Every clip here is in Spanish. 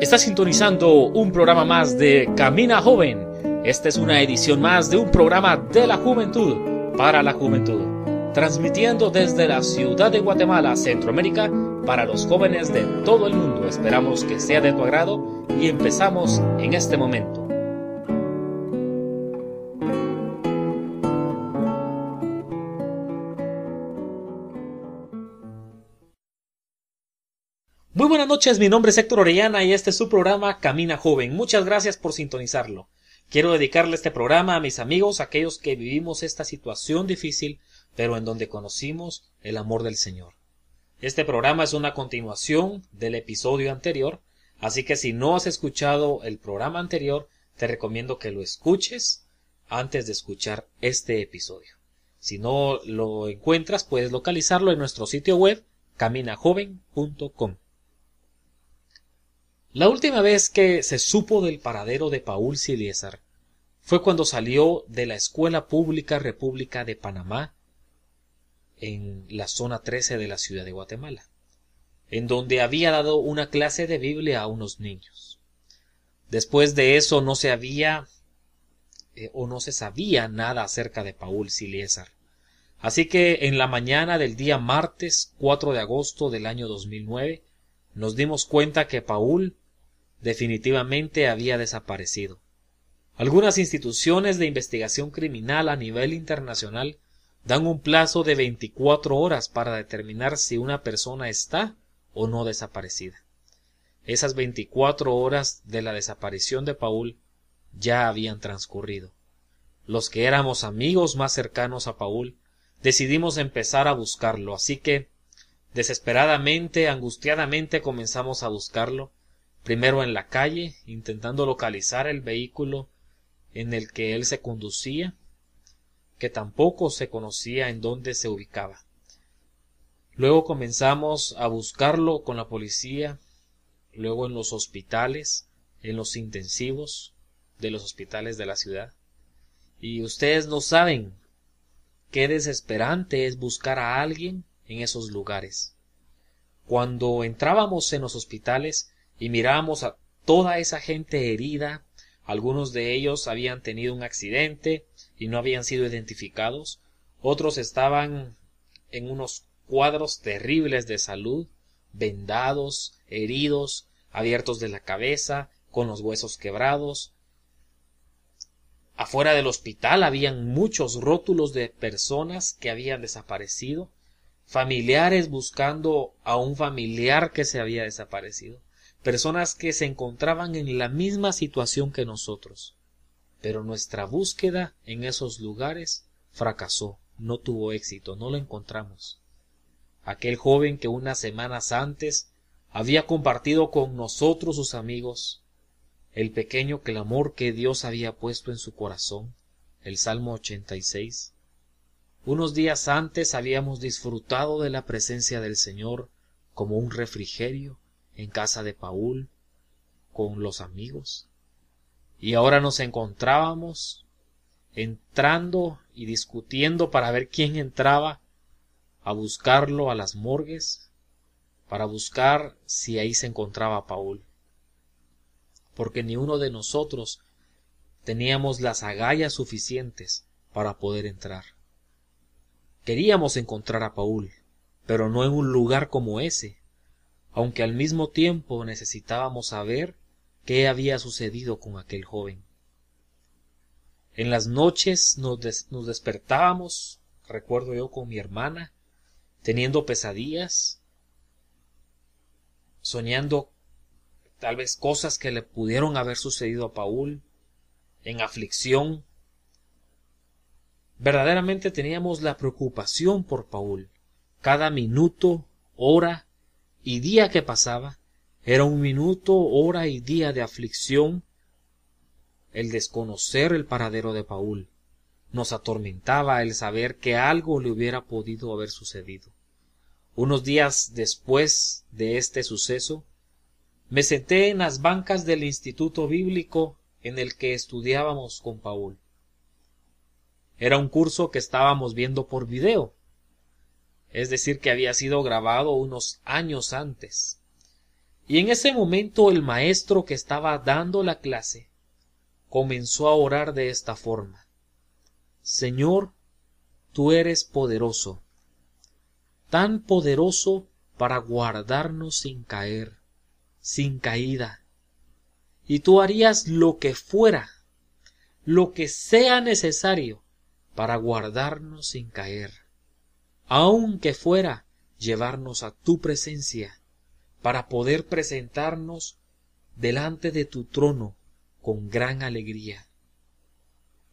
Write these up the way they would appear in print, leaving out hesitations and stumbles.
Está sintonizando un programa más de Camina Joven. Esta es una edición más de un programa de la juventud, para la juventud, transmitiendo desde la ciudad de Guatemala, Centroamérica, para los jóvenes de todo el mundo. Esperamos que sea de tu agrado y empezamos en este momento. Muy buenas noches, mi nombre es Héctor Orellana y este es su programa Camina Joven. Muchas gracias por sintonizarlo. Quiero dedicarle este programa a mis amigos, aquellos que vivimos esta situación difícil, pero en donde conocimos el amor del Señor. Este programa es una continuación del episodio anterior, así que si no has escuchado el programa anterior, te recomiendo que lo escuches antes de escuchar este episodio. Si no lo encuentras, puedes localizarlo en nuestro sitio web caminajoven.com. La última vez que se supo del paradero de Paul Siliesar fue cuando salió de la Escuela Pública República de Panamá en la zona 13 de la ciudad de Guatemala, en donde había dado una clase de Biblia a unos niños. Después de eso no se sabía nada acerca de Paul Siliesar. Así que en la mañana del día martes 4 de agosto del año 2009 nos dimos cuenta que Paul definitivamente había desaparecido. Algunas instituciones de investigación criminal a nivel internacional dan un plazo de 24 horas para determinar si una persona está o no desaparecida. Esas 24 horas de la desaparición de Paul ya habían transcurrido. Los que éramos amigos más cercanos a Paul decidimos empezar a buscarlo, así que desesperadamente, angustiadamente comenzamos a buscarlo, primero en la calle, intentando localizar el vehículo en el que él se conducía, que tampoco se conocía en dónde se ubicaba. Luego comenzamos a buscarlo con la policía, luego en los hospitales, en los intensivos de los hospitales de la ciudad. Y ustedes no saben qué desesperante es buscar a alguien en esos lugares. Cuando entrábamos en los hospitales y mirábamos a toda esa gente herida, algunos de ellos habían tenido un accidente y no habían sido identificados, otros estaban en unos cuadros terribles de salud, vendados, heridos, abiertos de la cabeza, con los huesos quebrados. Afuera del hospital habían muchos rótulos de personas que habían desaparecido, familiares buscando a un familiar que se había desaparecido, personas que se encontraban en la misma situación que nosotros. Pero nuestra búsqueda en esos lugares fracasó, no tuvo éxito, no lo encontramos. Aquel joven que unas semanas antes había compartido con nosotros, sus amigos, el pequeño clamor que Dios había puesto en su corazón, el Salmo 86. Unos días antes habíamos disfrutado de la presencia del Señor como un refrigerio en casa de Paul, con los amigos. Y ahora nos encontrábamos entrando y discutiendo para ver quién entraba a buscarlo a las morgues, para buscar si ahí se encontraba Paul. Porque ni uno de nosotros teníamos las agallas suficientes para poder entrar. Queríamos encontrar a Paul, pero no en un lugar como ese, aunque al mismo tiempo necesitábamos saber qué había sucedido con aquel joven. En las noches nos despertábamos, recuerdo yo con mi hermana, teniendo pesadillas, soñando tal vez cosas que le pudieron haber sucedido a Paul, en aflicción. Verdaderamente teníamos la preocupación por Paul. Cada minuto, hora y día que pasaba era un minuto, hora y día de aflicción. El desconocer el paradero de Paul nos atormentaba el saber que algo le hubiera podido haber sucedido. Unos días después de este suceso, me senté en las bancas del instituto bíblico en el que estudiábamos con Paul. Era un curso que estábamos viendo por video, es decir, que había sido grabado unos años antes. Y en ese momento el maestro que estaba dando la clase comenzó a orar de esta forma: Señor, tú eres poderoso, tan poderoso para guardarnos sin caer, sin caída, y tú harías lo que fuera, lo que sea necesario para guardarnos sin caer, aunque fuera llevarnos a tu presencia, para poder presentarnos delante de tu trono con gran alegría,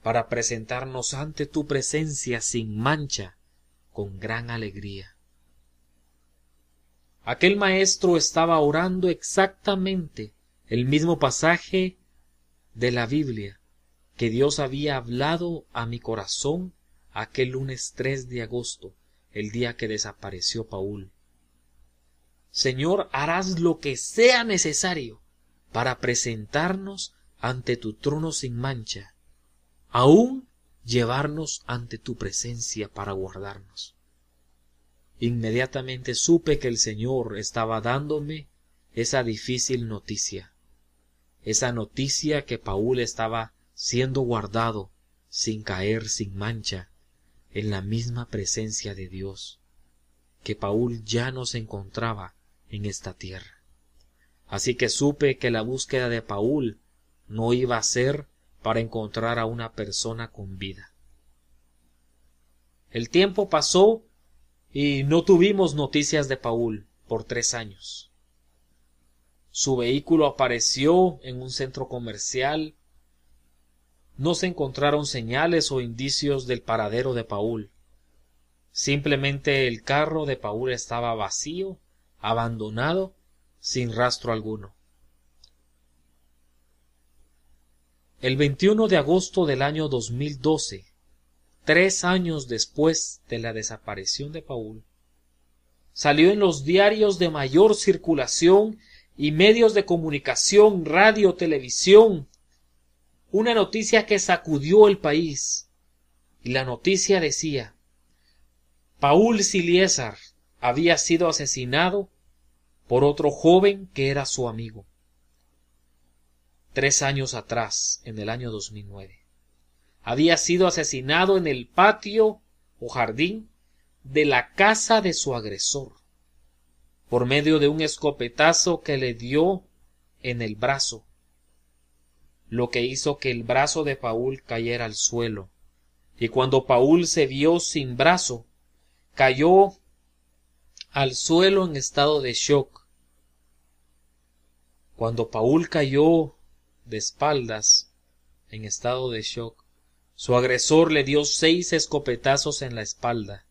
para presentarnos ante tu presencia sin mancha, con gran alegría. Aquel maestro estaba orando exactamente el mismo pasaje de la Biblia que Dios había hablado a mi corazón aquel lunes 3 de agosto, el día que desapareció Paul. Señor, harás lo que sea necesario para presentarnos ante tu trono sin mancha, aún llevarnos ante tu presencia para guardarnos. Inmediatamente supe que el Señor estaba dándome esa difícil noticia, esa noticia que Paul estaba siendo guardado sin caer, sin mancha, en la misma presencia de Dios, que Paul ya no se encontraba en esta tierra. Así que supe que la búsqueda de Paul no iba a ser para encontrar a una persona con vida. El tiempo pasó y no tuvimos noticias de Paul por 3 años. Su vehículo apareció en un centro comercial. No se encontraron señales o indicios del paradero de Paul. Simplemente el carro de Paul estaba vacío, abandonado, sin rastro alguno. El 21 de agosto del año 2012, 3 años después de la desaparición de Paul, salió en los diarios de mayor circulación y medios de comunicación, radio, televisión, una noticia que sacudió el país. Y la noticia decía: Paul Siliezer había sido asesinado por otro joven que era su amigo. 3 años atrás, en el año 2009, había sido asesinado en el patio o jardín de la casa de su agresor, por medio de un escopetazo que le dio en el brazo, lo que hizo que el brazo de Paul cayera al suelo, y cuando Paul se vio sin brazo, cayó al suelo en estado de shock. Cuando Paul cayó de espaldas, en estado de shock, su agresor le dio 6 escopetazos en la espalda.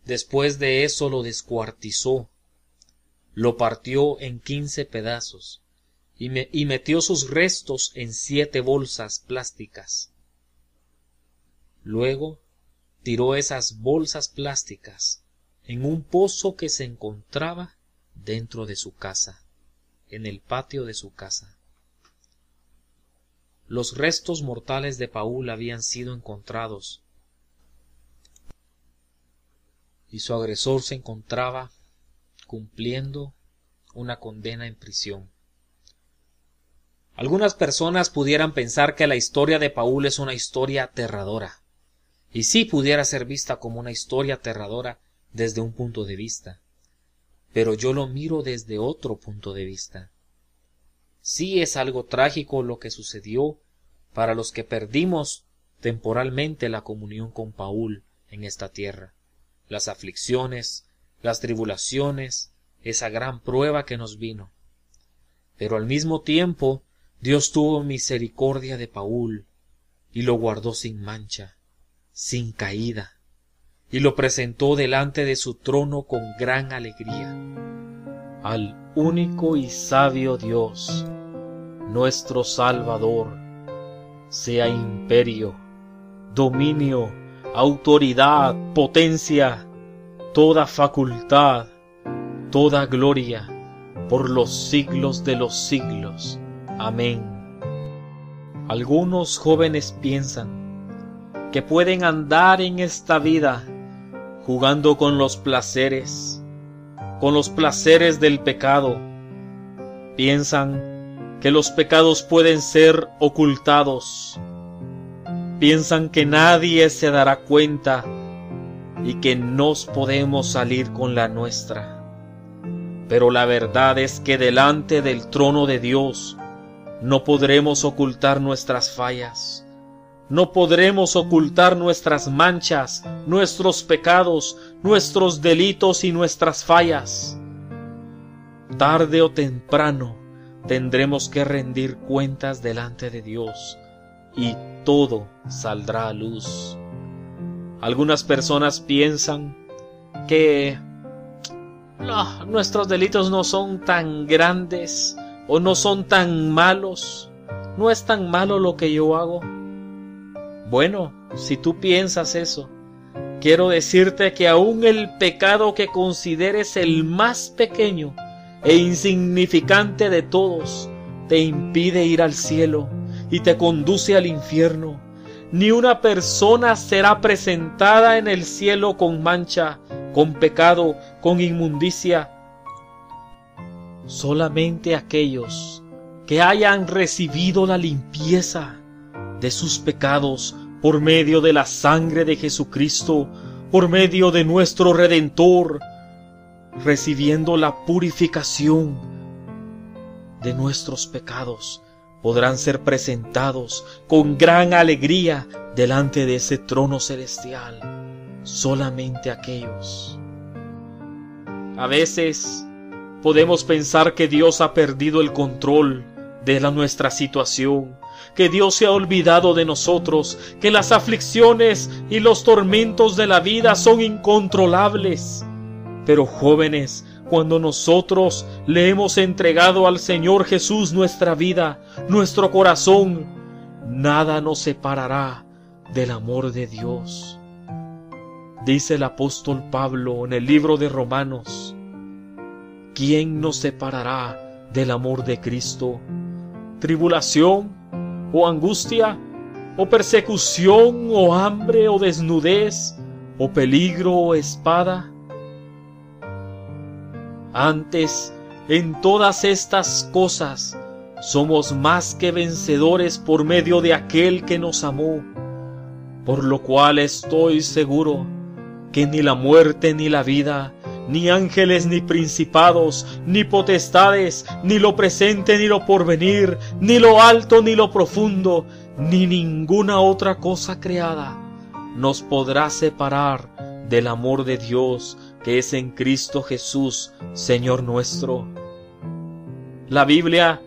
Después de eso lo descuartizó, lo partió en 15 pedazos y metió sus restos en 7 bolsas plásticas. Luego tiró esas bolsas plásticas en un pozo que se encontraba dentro de su casa, en el patio de su casa. Los restos mortales de Paul habían sido encontrados y su agresor se encontraba cumpliendo una condena en prisión. Algunas personas pudieran pensar que la historia de Paul es una historia aterradora, y sí pudiera ser vista como una historia aterradora desde un punto de vista, pero yo lo miro desde otro punto de vista. Sí es algo trágico lo que sucedió para los que perdimos temporalmente la comunión con Paul en esta tierra, las aflicciones, las tribulaciones, esa gran prueba que nos vino. Pero al mismo tiempo Dios tuvo misericordia de Paul y lo guardó sin mancha, sin caída, y lo presentó delante de su trono con gran alegría. Al único y sabio Dios, nuestro Salvador, sea imperio, dominio, autoridad, potencia, toda facultad, toda gloria, por los siglos de los siglos. Amén. Algunos jóvenes piensan que pueden andar en esta vida jugando con los placeres del pecado, Piensan que los pecados pueden ser ocultados. Piensan que nadie se dará cuenta y que nos podemos salir con la nuestra. Pero la verdad es que delante del trono de Dios no podremos ocultar nuestras fallas. No podremos ocultar nuestras manchas, nuestros pecados, nuestros delitos y nuestras fallas. Tarde o temprano tendremos que rendir cuentas delante de Dios y todo saldrá a luz. Algunas personas piensan que nuestros delitos no son tan grandes o no son tan malos. No es tan malo lo que yo hago. Bueno, si tú piensas eso, quiero decirte que aún el pecado que consideres el más pequeño e insignificante de todos te impide ir al cielo y te conduce al infierno. Ni una persona será presentada en el cielo con mancha, con pecado, con inmundicia. Solamente aquellos que hayan recibido la limpieza de sus pecados por medio de la sangre de Jesucristo, por medio de nuestro Redentor, recibiendo la purificación de nuestros pecados, podrán ser presentados con gran alegría delante de ese trono celestial. Solamente aquellos. A veces podemos pensar que Dios ha perdido el control de nuestra situación, que Dios se ha olvidado de nosotros, que las aflicciones y los tormentos de la vida son incontrolables. Pero jóvenes, cuando nosotros le hemos entregado al Señor Jesús nuestra vida, nuestro corazón, nada nos separará del amor de Dios. Dice el apóstol Pablo en el libro de Romanos: ¿quién nos separará del amor de Cristo? ¿Tribulación o angustia, o persecución, o hambre, o desnudez, o peligro, o espada? Antes, en todas estas cosas, somos más que vencedores por medio de aquel que nos amó, por lo cual estoy seguro que ni la muerte ni la vida, ni ángeles ni principados, ni potestades, ni lo presente ni lo porvenir, ni lo alto ni lo profundo, ni ninguna otra cosa creada nos podrá separar del amor de Dios que es en Cristo Jesús, Señor nuestro. La Biblia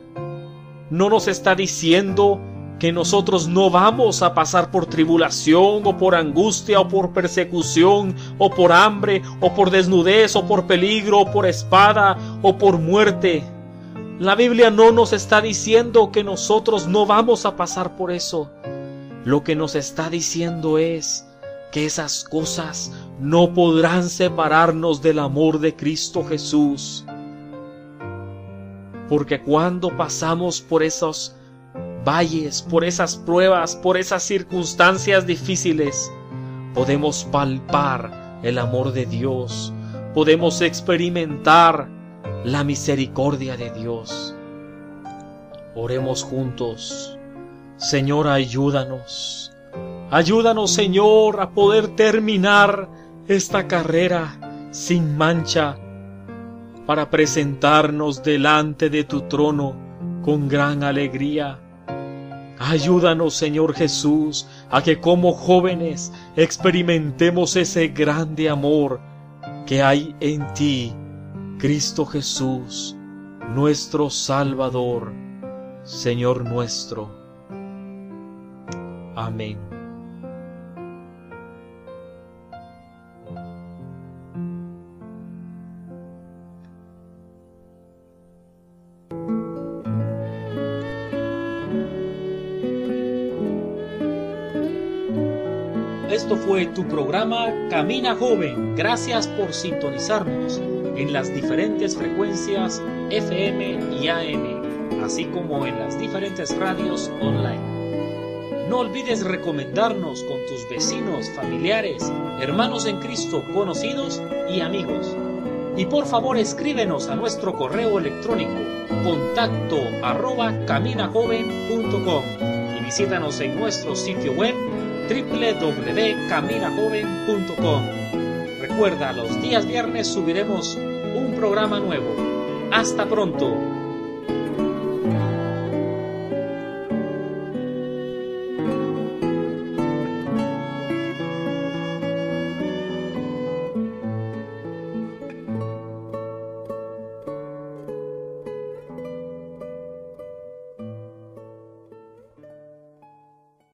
no nos está diciendo que nosotros no vamos a pasar por tribulación, o por angustia, o por persecución, o por hambre, o por desnudez, o por peligro, o por espada, o por muerte. La Biblia no nos está diciendo que nosotros no vamos a pasar por eso. Lo que nos está diciendo es que esas cosas no podrán separarnos del amor de Cristo Jesús. Porque cuando pasamos por esos valles, por esas pruebas, por esas circunstancias difíciles, podemos palpar el amor de Dios, podemos experimentar la misericordia de Dios. Oremos juntos. Señor, ayúdanos. Ayúdanos, Señor, a poder terminar esta carrera sin mancha, para presentarnos delante de tu trono con gran alegría. Ayúdanos, Señor Jesús, a que como jóvenes experimentemos ese grande amor que hay en ti, Cristo Jesús, nuestro Salvador, Señor nuestro. Amén. Esto fue tu programa Camina Joven. Gracias por sintonizarnos en las diferentes frecuencias FM y AM, así como en las diferentes radios online. No olvides recomendarnos con tus vecinos, familiares, hermanos en Cristo, conocidos y amigos. Y por favor escríbenos a nuestro correo electrónico contacto@caminajoven.com y visítanos en nuestro sitio web www.caminajoven.com. Recuerda, los días viernes subiremos un programa nuevo. ¡Hasta pronto!